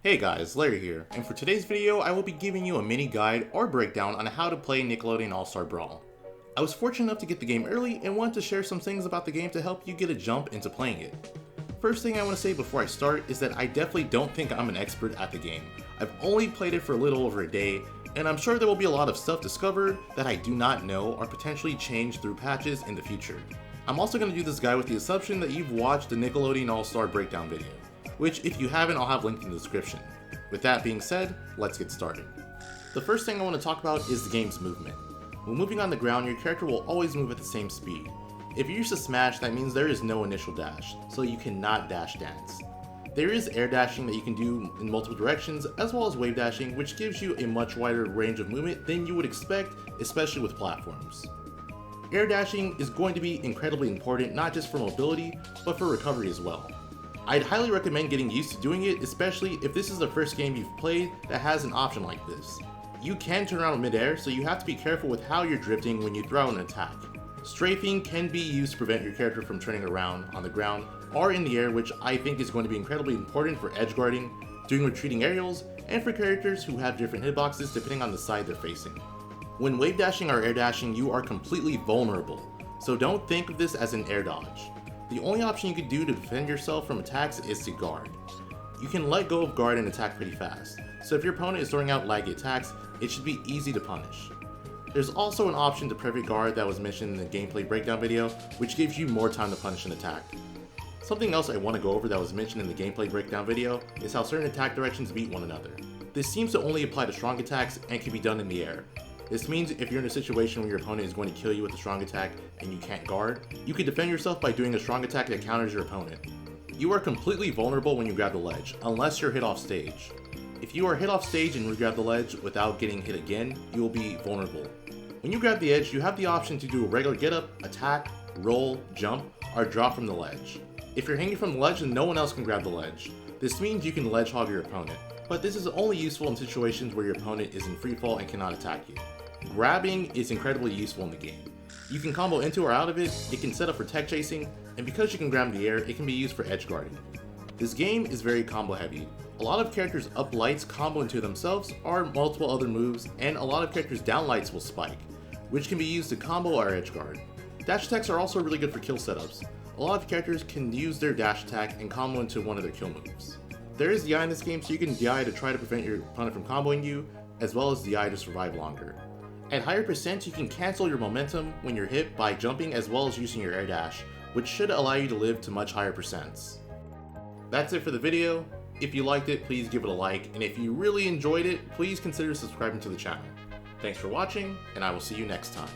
Hey guys, Larry here, and for today's video I will be giving you a mini guide or breakdown on how to play Nickelodeon All-Star Brawl. I was fortunate enough to get the game early and wanted to share some things about the game to help you get a jump into playing it. First thing I want to say before I start is that I definitely don't think I'm an expert at the game. I've only played it for a little over a day, and I'm sure there will be a lot of stuff discovered that I do not know or potentially change through patches in the future. I'm also going to do this guide with the assumption that you've watched the Nickelodeon All-Star breakdown video, which if you haven't I'll have linked in the description. With that being said, let's get started. The first thing I want to talk about is the game's movement. When moving on the ground, your character will always move at the same speed. If you use a smash, that means there is no initial dash, so you cannot dash dance. There is air dashing that you can do in multiple directions, as well as wave dashing, which gives you a much wider range of movement than you would expect, especially with platforms. Air dashing is going to be incredibly important, not just for mobility, but for recovery as well. I'd highly recommend getting used to doing it, especially if this is the first game you've played that has an option like this. You can turn around mid-air, so you have to be careful with how you're drifting when you throw out an attack. Strafing can be used to prevent your character from turning around on the ground or in the air, which I think is going to be incredibly important for edge guarding, doing retreating aerials, and for characters who have different hitboxes depending on the side they're facing. When wave dashing or air dashing, you are completely vulnerable, so don't think of this as an air dodge. The only option you can do to defend yourself from attacks is to guard. You can let go of guard and attack pretty fast, so if your opponent is throwing out laggy attacks, it should be easy to punish. There's also an option to private guard that was mentioned in the gameplay breakdown video, which gives you more time to punish an attack. Something else I want to go over that was mentioned in the gameplay breakdown video is how certain attack directions beat one another. This seems to only apply to strong attacks and can be done in the air. This means if you're in a situation where your opponent is going to kill you with a strong attack and you can't guard, you can defend yourself by doing a strong attack that counters your opponent. You are completely vulnerable when you grab the ledge, unless you're hit off stage. If you are hit off stage and re-grab the ledge without getting hit again, you will be vulnerable. When you grab the edge, you have the option to do a regular get up, attack, roll, jump, or drop from the ledge. If you're hanging from the ledge, then no one else can grab the ledge. This means you can ledge hog your opponent, but this is only useful in situations where your opponent is in freefall and cannot attack you. Grabbing is incredibly useful in the game. You can combo into or out of it, it can set up for tech chasing, and because you can grab in the air, it can be used for edge guarding. This game is very combo heavy. A lot of characters up lights combo into themselves or multiple other moves, and a lot of characters down lights will spike, which can be used to combo or edge guard. Dash attacks are also really good for kill setups. A lot of characters can use their dash attack and combo into one of their kill moves. There is DI in this game, so you can DI to try to prevent your opponent from comboing you, as well as DI to survive longer. At higher percent, you can cancel your momentum when you're hit by jumping as well as using your air dash, which should allow you to live to much higher percents. That's it for the video. If you liked it, please give it a like, and if you really enjoyed it, please consider subscribing to the channel. Thanks for watching, and I will see you next time.